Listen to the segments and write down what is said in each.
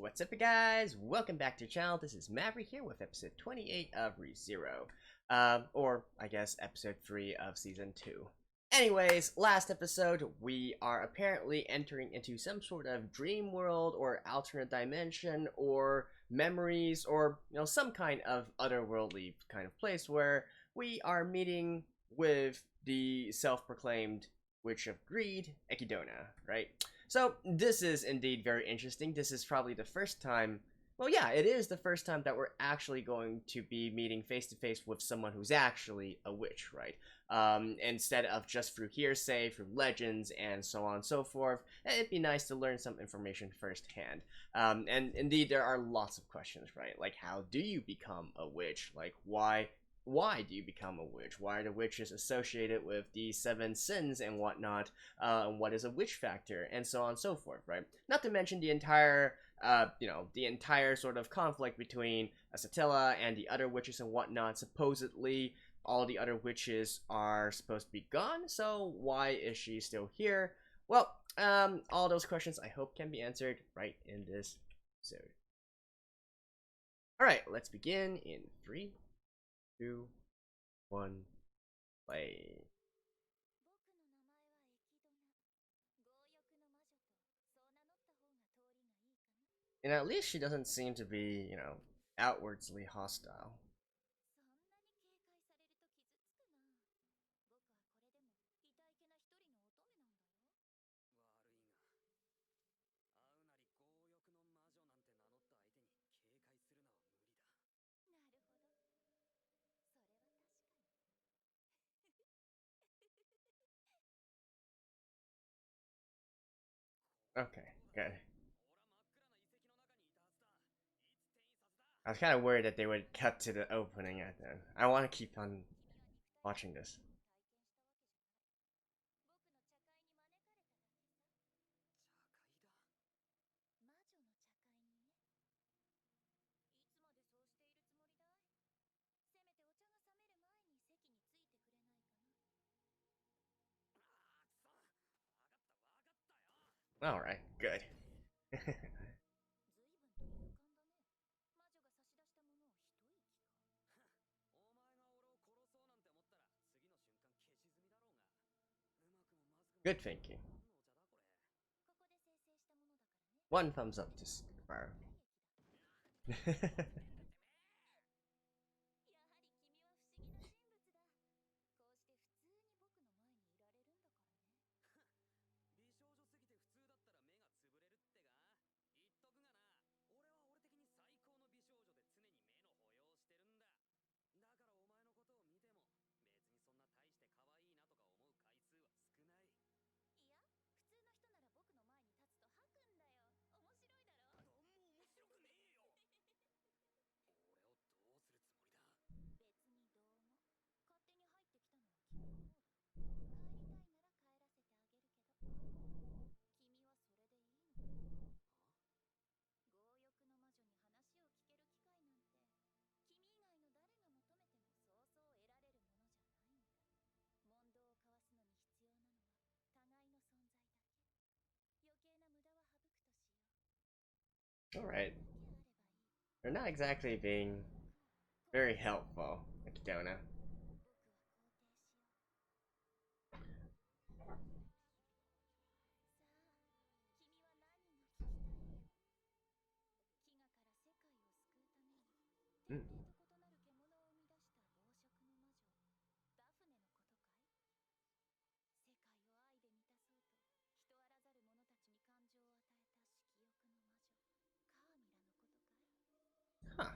What's up, you guys? Welcome back to the channel. This is Maverick here with episode 28 of ReZero. Or, I guess, episode 3 of season 2. Anyways, last episode, we are apparently entering into some sort of dream world or alternate dimension or memories or, some kind of otherworldly kind of place where we are meeting with the self-proclaimed Witch of Greed, Echidna, right? So this is indeed very interesting. This is probably the first time, well, yeah, it is the first time that we're actually going to be meeting face to face with someone who's actually a witch, right? Instead of just through hearsay, through legends, and so on and so forth. It'd be nice to learn some information firsthand. And indeed, there are lots of questions, right? Like, how do you become a witch? Like, why do you become a witch? Why are the witches associated with the 7 sins and whatnot? What is a witch factor? And so on and so forth, right? Not to mention the entire, the entire sort of conflict between Satilla and the other witches and whatnot. Supposedly, all the other witches are supposed to be gone, so why is she still here? Well, all those questions I hope can be answered right in this episode. Alright, let's begin in 3, 2, 1, play. And at least she doesn't seem to be, outwardly hostile. Okay, good. I was kind of worried that they would cut to the opening at the end. I want to keep on watching this. Alright, good. Good thinking. 1 thumbs up to Sparrow. Alright. They're not exactly being very helpful, Echidna. Mm. Huh.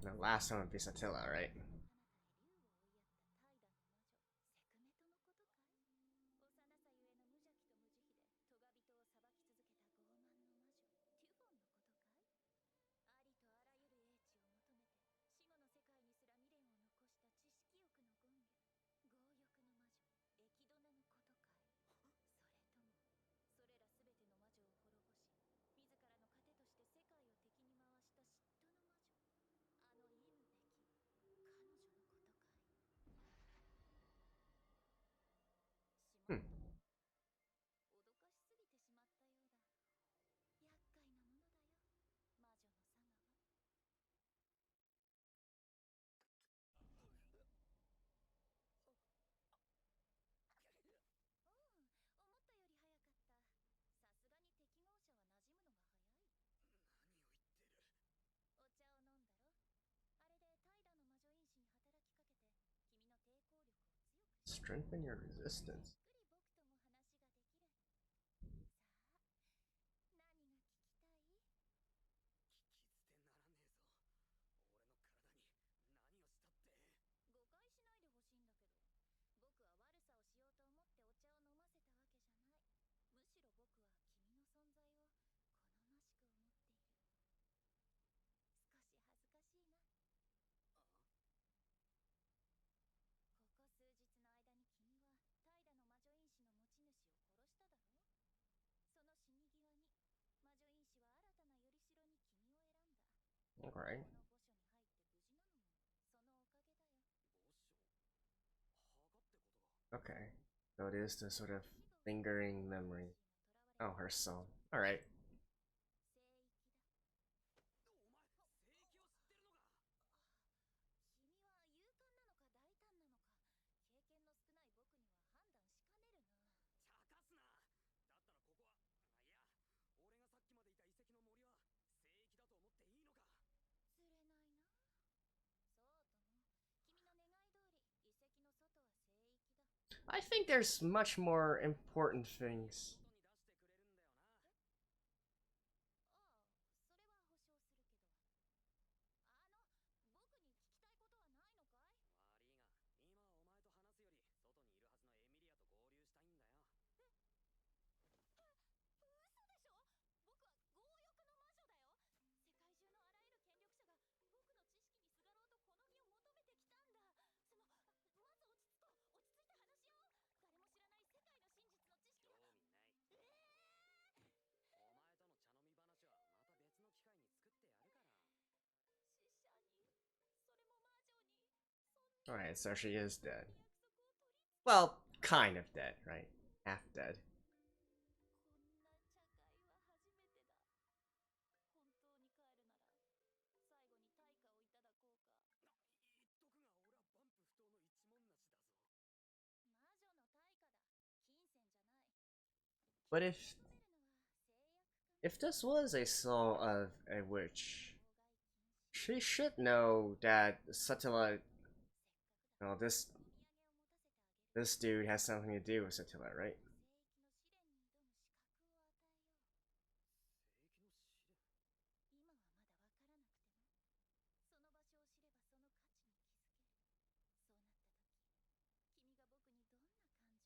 The last one would be Satilla, right? strengthen your resistance. Alright. Okay. So it is the sort of lingering memory. Oh, her soul. Alright. I think there's much more important things. Alright, so she is dead. Well, kind of dead, right? Half dead. But if this was a soul of a witch, she should know that Satellite, well, this dude has something to do with Satellite, right?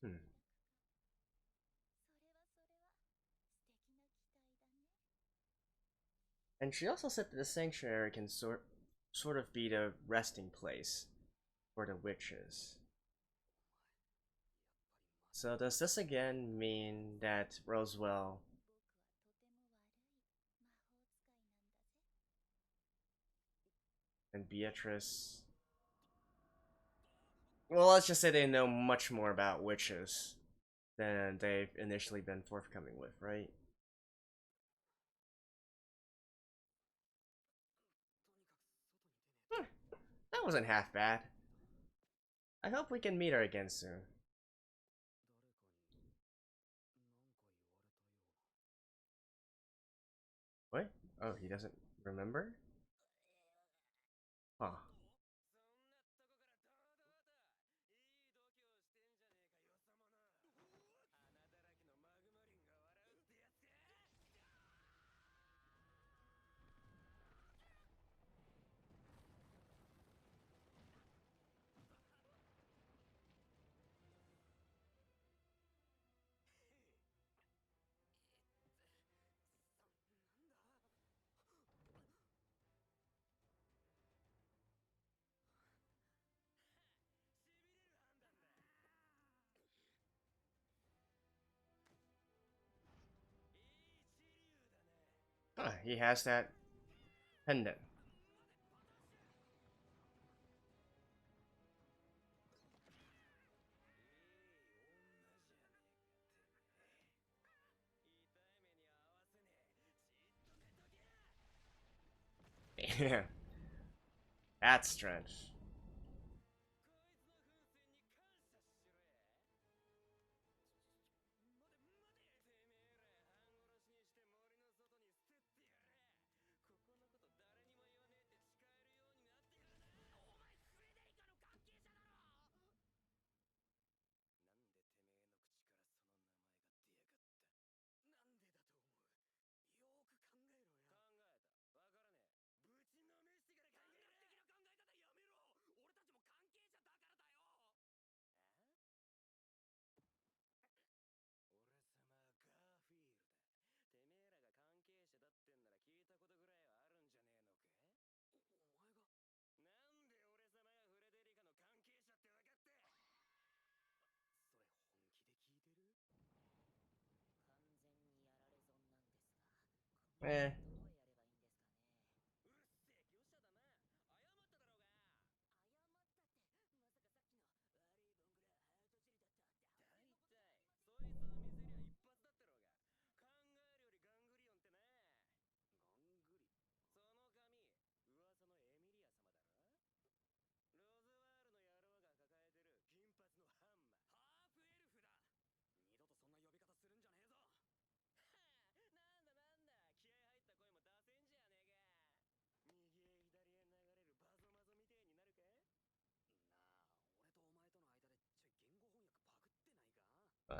Hmm. And she also said that the sanctuary can sort of be the resting place for the witches. So does this again mean that Roswell and Beatrice, well, let's just say they know much more about witches than they've initially been forthcoming with, right? That wasn't half bad. I hope we can meet her again soon. What? Oh, he doesn't remember? Huh. He has that pendant. Yeah. That's strength. Eh.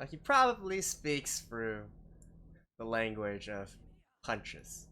He probably speaks through the language of punches.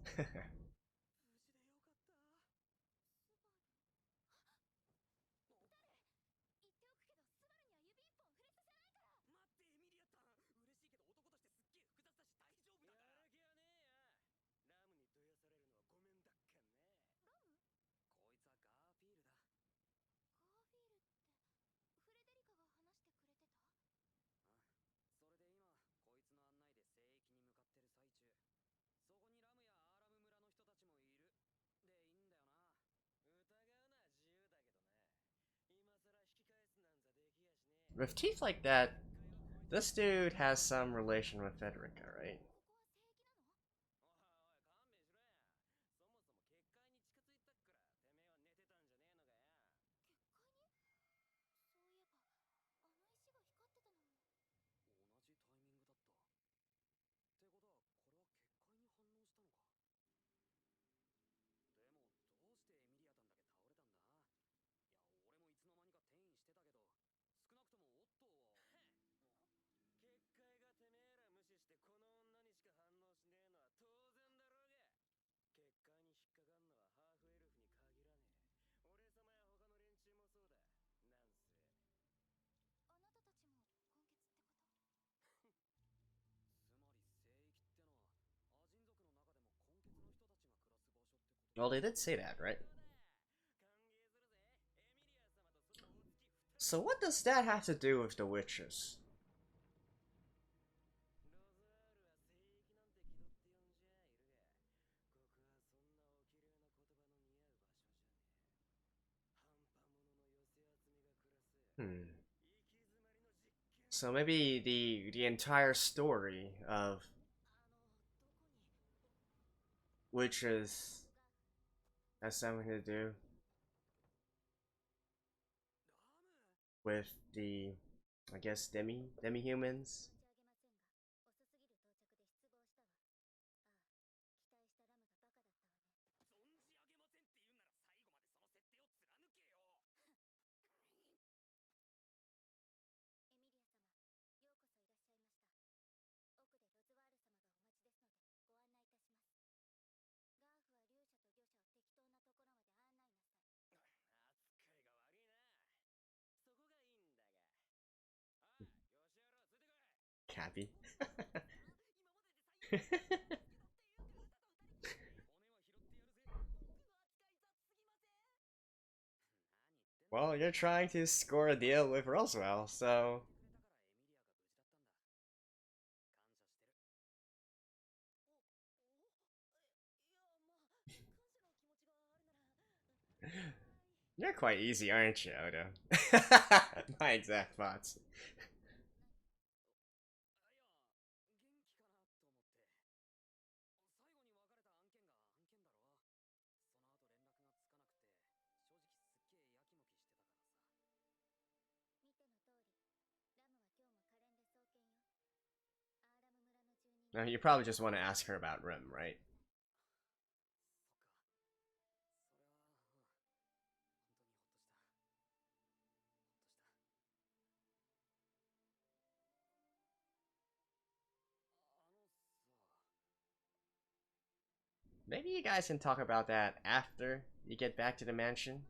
'With teeth like that, this dude has some relation with Federica, right? Well, they did say that, right? So what does that have to do with the witches? Hmm. So maybe the entire story of witches has something to do with the, I guess, demi humans. Cappy. Well, you're trying to score a deal with Roswell, so you're quite easy, aren't you, Odo? My exact thoughts. Now, you probably just want to ask her about Rim, right? Maybe you guys can talk about that after you get back to the mansion.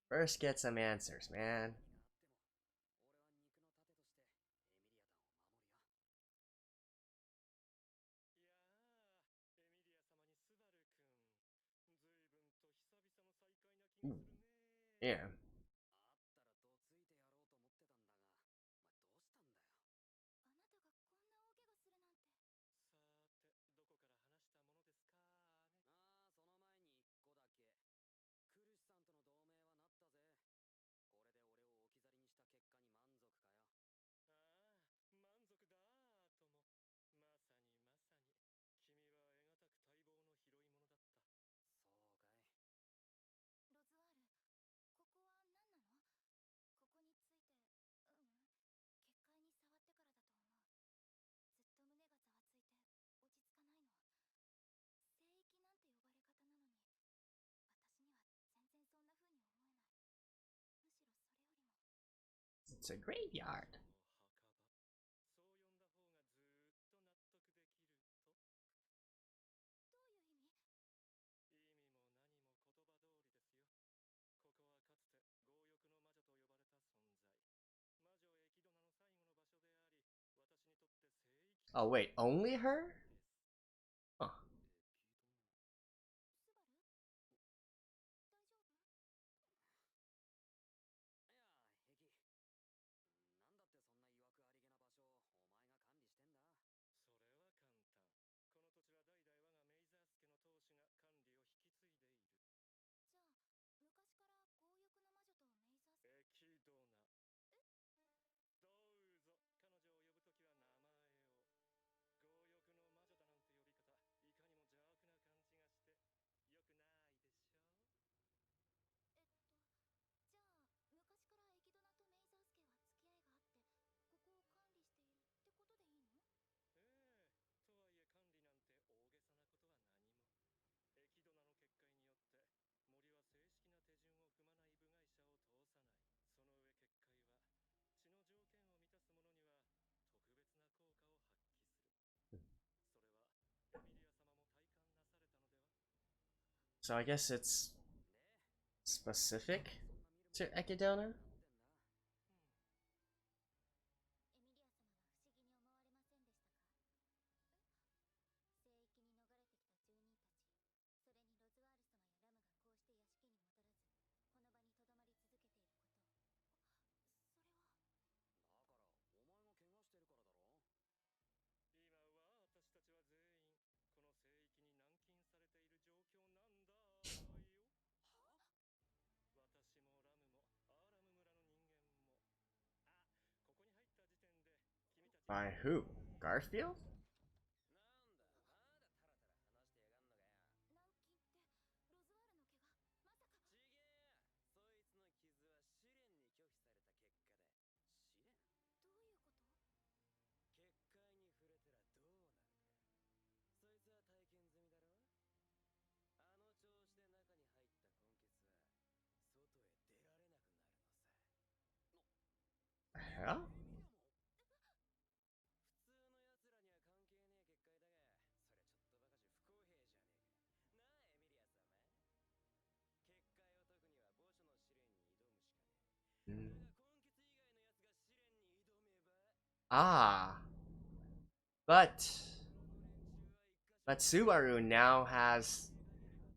First, get some answers, man. Ooh. Yeah. あなたがこんな大怪我するなんて。さーて、どこから話したものですかね。ああ、その前に一個だけ。クルシさんとの同盟はなったぜ。これで俺を置き去りにした結果に満足かよ。ああ、満足だーとも。まさにまさに。君は得難く待望の拾い物だった。そうかい。ロズワール、ここは何なの？ここについて、結界に触ってからだと思う。ずっと胸がざわついて落ち着かないの。聖域なんて呼ばれ方なのに、私には全然そんな風に思えない。むしろそれよりも。It's a graveyard. その墓場。そう呼んだ方がずーっと納得できると。どういう意味？意味も何も言葉通りですよ。ここはかつて強欲の魔女と呼ばれた存在。魔女エキドナの最後の場所であり、私にとって聖域。Oh, wait, only her? です。 Huh. エキドナ。スバル？大丈夫？いや、平気。なんだってそんな曰くありげな場所をお前が管理してんだ。それは簡単。この土地は代々我がメイザース家の当主が管理を引き継いでいる。じゃあ、昔から強欲の魔女とメイザース。エキドナ。どうぞ、彼女を呼ぶときは名前を。強欲の魔女だなんて呼び方、いかにも邪悪な感じがして、よくないでしょう。じゃあ、昔からエキドナとメイザース家は付き合いがあって、ここを管理しているってことでいいの？ええ、とはいえ管理なんて大げさなことは何も。エキドナの結界によって森は正式な手順を踏まない部外者を通さない。その上結界は血の条件を満たす者には特別な効果を発揮する。それはエミリア様も体感なされたのでは？ So I guess it's で、 specific そんな見る to もんな Echidna? ってんだ。エミリア様は不思議に思われませんでしたか？聖域に逃れてきた住人たち、それにロズワール様やラムがこうして屋敷に戻らず、この場に留まり続けていることを。それは。だから、お前が怪我してるからだろ。今は私たちは全員この聖域に軟禁されている状況なんだよ。は？私もラムもアーラム村の人間も。あ、ここに入った時点で君たち By who? Garfield? なんだ、まだタラタラ話してやがんのかよ。軟禁ってロズワールの怪我？まさか。ちげえや。そいつの傷は試練に拒否された結果だ。試練？どういうこと？結界に触れたらどうなるか。そいつは体験済みだろ。あの調子で中に入った根血は外へ出られなくなるのさ。The hell? エミリアも？普通の奴らには関係ねえ結界だが、そりゃちょっとばかし不公平じゃねえか。なあエミリア様。結界を解くには墓所の試練に挑むしかねえ。だが根血以外の奴が試練に挑めば。Ah. But Subaru now has...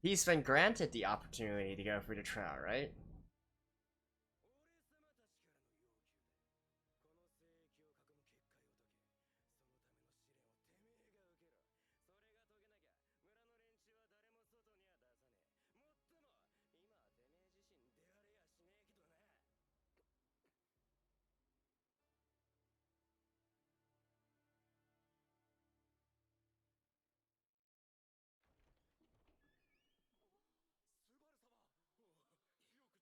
He's been granted the opportunity to go through the trial, right? 俺様たちからの要求だ。この聖域を囲む結界を解け。そのための試練をてめえが受けろ。それが解けなきゃ村の連中は誰も外には出さねえ。もっとも今はてめえ自身出られやしねえけどな。スバル様、よく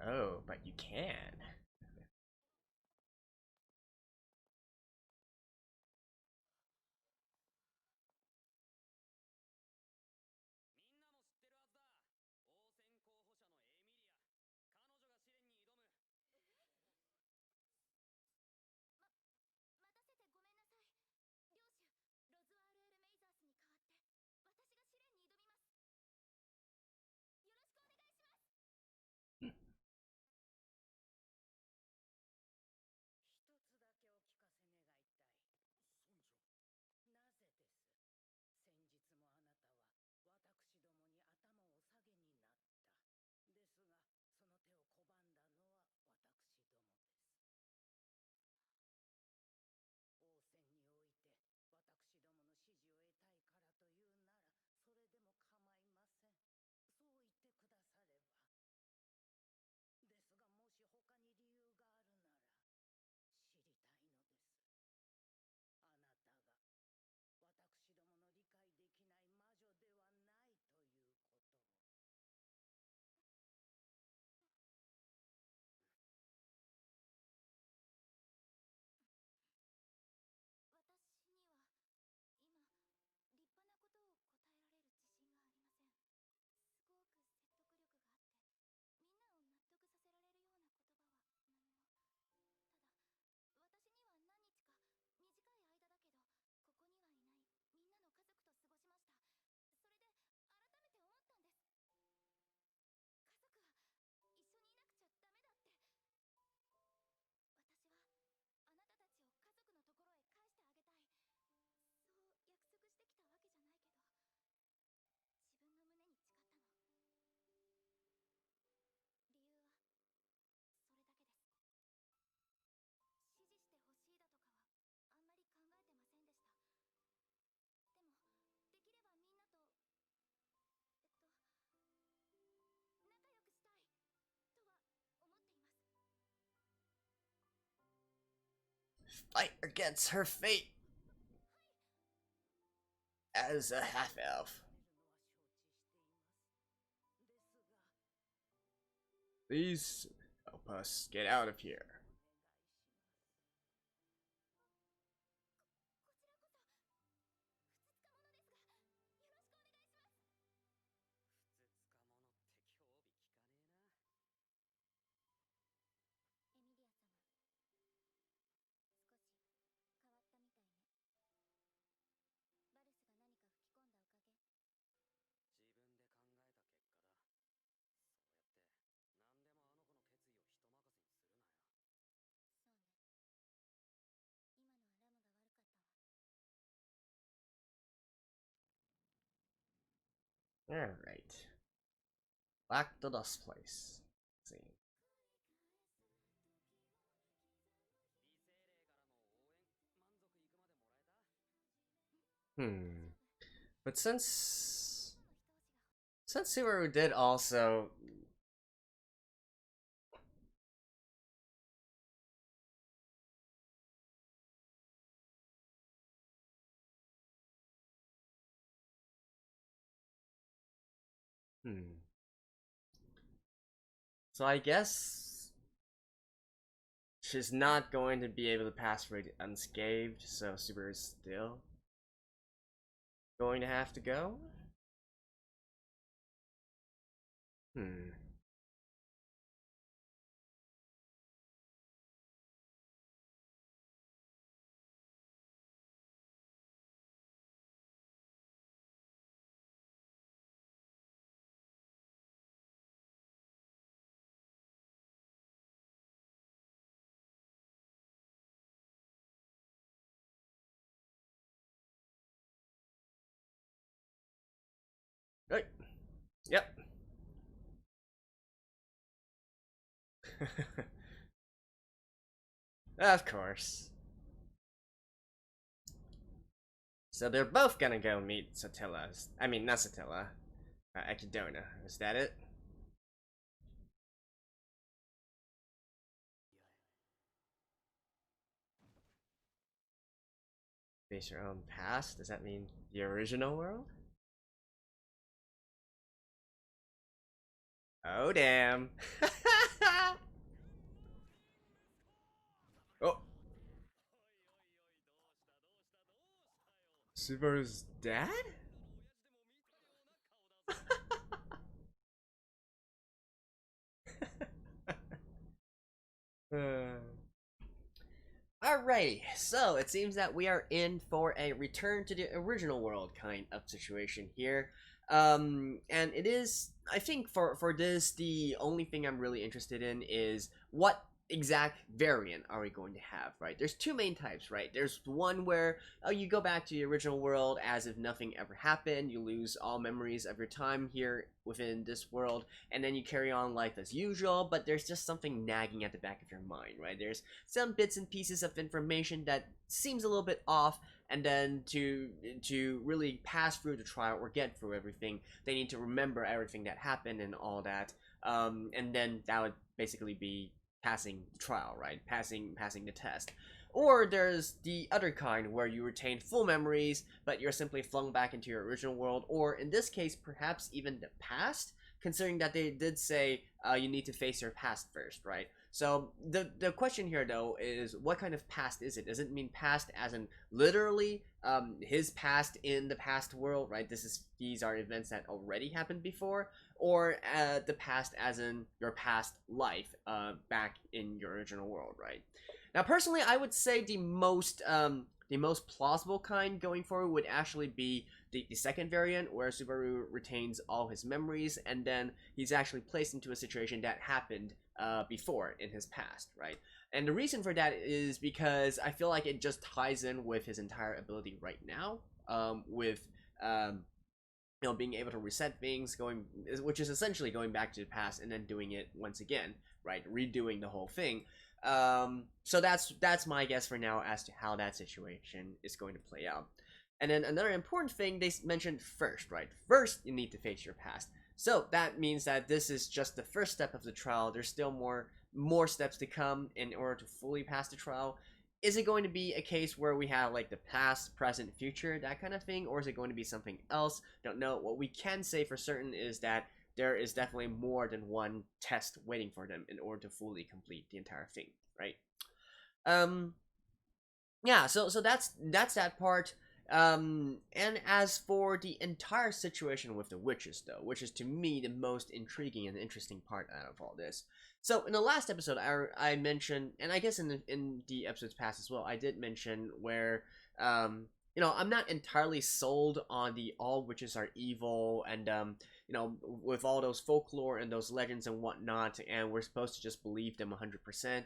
Oh, but you can. Fight against her fate as a half-elf. Please help us get out of here. Alright. Back to this place. Let's see. But since Subaru did also So I guess she's not going to be able to pass through it unscathed, so Subaru is still going to have to go? Right. Yep. Of course. So they're both gonna go meet Satilla. I mean, not Satilla. Echidna. Is that it? Face your own past? Does that mean the original world? Oh, damn. Oh. Subaru's dad? uh. Alrighty, so it seems that we are in for a return to the original world kind of situation here. And it is, I think for this, the only thing I'm really interested in is what exact variant are we going to have, right? There's two main types, right? There's one where you go back to the original world as if nothing ever happened, you lose all memories of your time here within this world, and then you carry on life as usual, but there's just something nagging at the back of your mind, right? There's some bits and pieces of information that seems a little bit off, and then to really pass through the trial or get through everything, they need to remember everything that happened and all that, and then that would basically be passing the trial, right? Passing the test. Or there's the other kind where you retain full memories, but you're simply flung back into your original world, or in this case, perhaps even the past, considering that they did say you need to face your past first, right? So the question here though is, what kind of past is it? Does it mean past as in literally his past in the past world, right? These are events that already happened before, or the past as in your past life back in your original world, right? Now, personally, I would say the most plausible kind going forward would actually be the second variant, where Subaru retains all his memories, and then he's actually placed into a situation that happened before in his past, right? And the reason for that is because I feel like it just ties in with his entire ability right now, with being able to reset things, which is essentially going back to the past and then doing it once again, right? Redoing the whole thing. So that's my guess for now as to how that situation is going to play out. And then another important thing they mentioned first, right? First, you need to face your past. So that means that this is just the first step of the trial. There's still more steps to come in order to fully pass the trial. Is it going to be a case where we have like the past, present, future, that kind of thing, or is it going to be something else? Don't know. What we can say for certain is that there is definitely more than one test waiting for them in order to fully complete the entire thing, right? Um, yeah, so that's that part. And as for the entire situation with the witches, though, which is to me the most intriguing and interesting part out of all this. So in the last episode, I mentioned, and I guess in the episodes past as well, I did mention where I'm not entirely sold on the all witches are evil, and with all those folklore and those legends and whatnot, and we're supposed to just believe them 100%,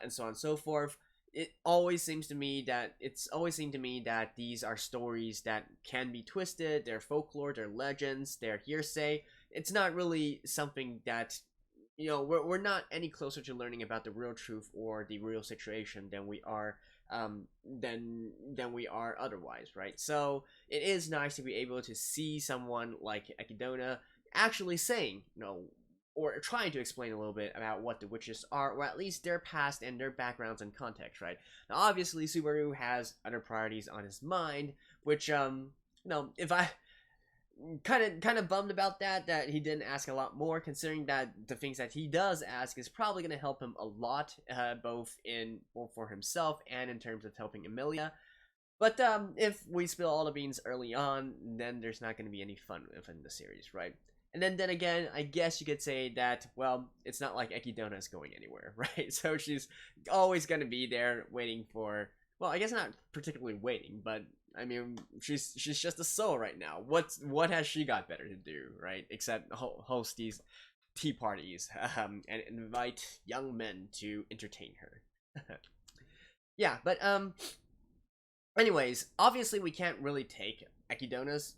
and so on and so forth. It's always seemed to me that these are stories that can be twisted. They're folklore, they're legends, they're hearsay. It's not really something that we're not any closer to learning about the real truth or the real situation than we are than we are otherwise, right? So it is nice to be able to see someone like Echidna actually saying, or trying to explain a little bit about what the witches are, or at least their past and their backgrounds and context, right? Now, obviously, Subaru has other priorities on his mind, which, if I kind of bummed about that he didn't ask a lot more, considering that the things that he does ask is probably going to help him a lot, both for himself and in terms of helping Amelia. But if we spill all the beans early on, then there's not going to be any fun within the series, right? And then again, I guess you could say that, well, it's not like Echidna is going anywhere, right? So she's always going to be there waiting for, well, I guess not particularly waiting, but I mean, she's just a soul right now. What has she got better to do, right? Except host these tea parties and invite young men to entertain her. Yeah, but anyways, obviously we can't really take Echidna's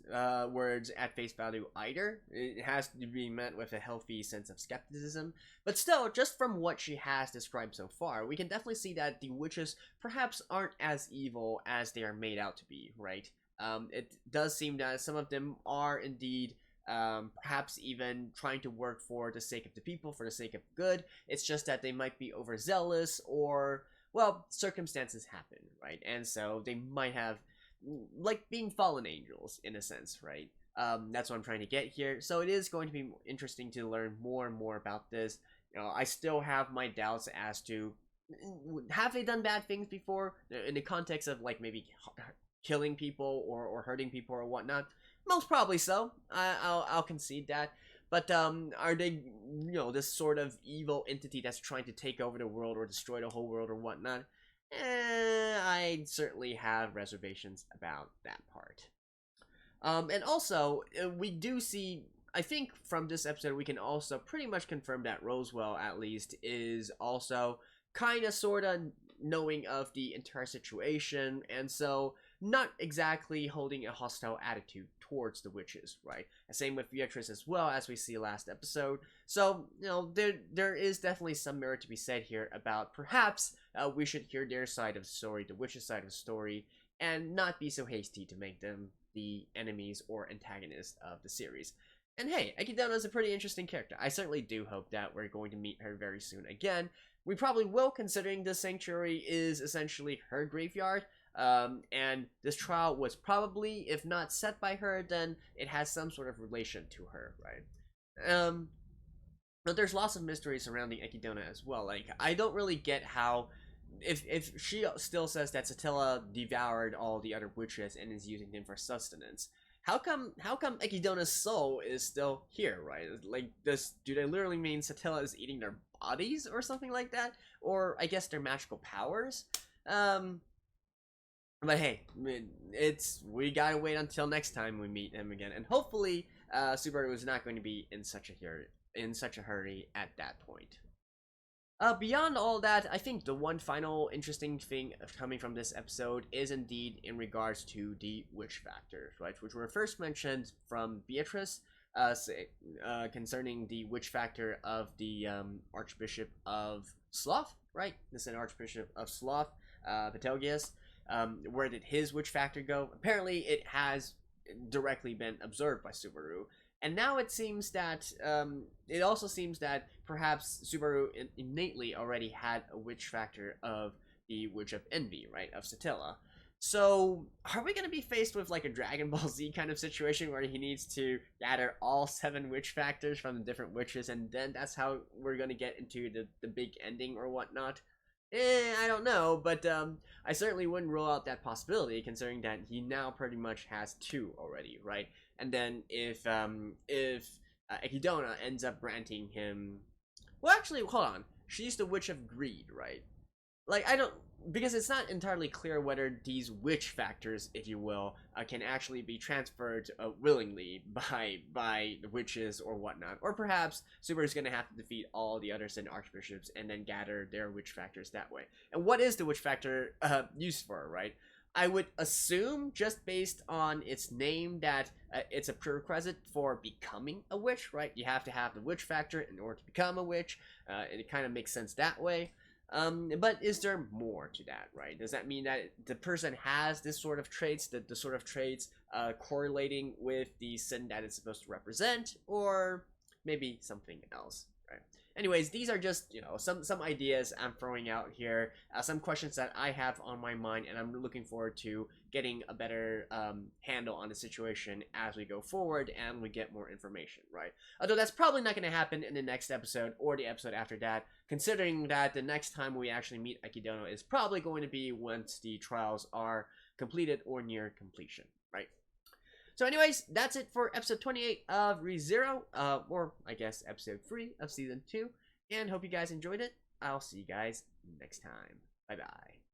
words at face value either. It has to be met with a healthy sense of skepticism. But still, just from what she has described so far, we can definitely see that the witches perhaps aren't as evil as they are made out to be, right? It does seem that some of them are indeed perhaps even trying to work for the sake of the people, for the sake of good. It's just that they might be overzealous, or, well, circumstances happen, right? And so they might have, like being fallen angels in a sense, right? That's what I'm trying to get here. So it is going to be interesting to learn more and more about this. I still have my doubts as to, have they done bad things before in the context of like maybe killing people or hurting people or whatnot. Most probably so. I'll concede that. But are they, this sort of evil entity that's trying to take over the world or destroy the whole world or whatnot? I certainly have reservations about that part. And also, we do see, I think from this episode, we can also pretty much confirm that Roswell, at least, is also kind of sort of knowing of the entire situation, and so not exactly holding a hostile attitude towards the witches, right? Same with Beatrice as well, as we see last episode. So, there is definitely some merit to be said here about perhaps we should hear their side of the story, the witches' side of the story, and not be so hasty to make them the enemies or antagonists of the series. And hey, Echidna is a pretty interesting character. I certainly do hope that we're going to meet her very soon again. We probably will, considering the sanctuary is essentially her graveyard. And this trial was probably, if not set by her, then it has some sort of relation to her, right? But there's lots of mysteries surrounding Echidna as well. Like, I don't really get how, if she still says that Satilla devoured all the other witches and is using them for sustenance, how come Echidna's soul is still here, right? Like, do they literally mean Satilla is eating their bodies or something like that? Or I guess their magical powers? But hey, we gotta wait until next time we meet him again, and hopefully, Subaru is not going to be in such a hurry at that point. Beyond all that, I think the one final interesting thing coming from this episode is indeed in regards to the witch factor, right? Which were first mentioned from Beatrice, concerning the witch factor of the Archbishop of Sloth, right? This is an Archbishop of Sloth, Patelgius. Where did his witch factor go? Apparently, it has directly been observed by Subaru. And now it seems that, it also seems that perhaps Subaru innately already had a witch factor of the Witch of Envy, right, of Satilla. So, are we going to be faced with like a Dragon Ball Z kind of situation where he needs to gather all 7 witch factors from the different witches, and then that's how we're going to get into the big ending or whatnot? I don't know, but I certainly wouldn't rule out that possibility, considering that he now pretty much has 2 already, right? And then if Echidna ends up granting him, well, actually, hold on, she's the Witch of Greed, right? Like, because it's not entirely clear whether these witch factors, if you will, can actually be transferred willingly by the witches or whatnot. Or perhaps Subaru's going to have to defeat all the other 7 archbishops and then gather their witch factors that way. And what is the witch factor used for, right? I would assume, just based on its name, that it's a prerequisite for becoming a witch, right? You have to have the witch factor in order to become a witch. And it kind of makes sense that way. But is there more to that, right? Does that mean that the person has this sort of traits, the sort of traits correlating with the sin that it's supposed to represent, or maybe something else, right? Anyways, these are just, some ideas I'm throwing out here, some questions that I have on my mind, and I'm looking forward to getting a better handle on the situation as we go forward and we get more information, right? Although that's probably not going to happen in the next episode or the episode after that, considering that the next time we actually meet Echidna is probably going to be once the trials are completed or near completion, right? So anyways, that's it for episode 28 of ReZero, or I guess episode 3 of season 2, and hope you guys enjoyed it. I'll see you guys next time. Bye-bye.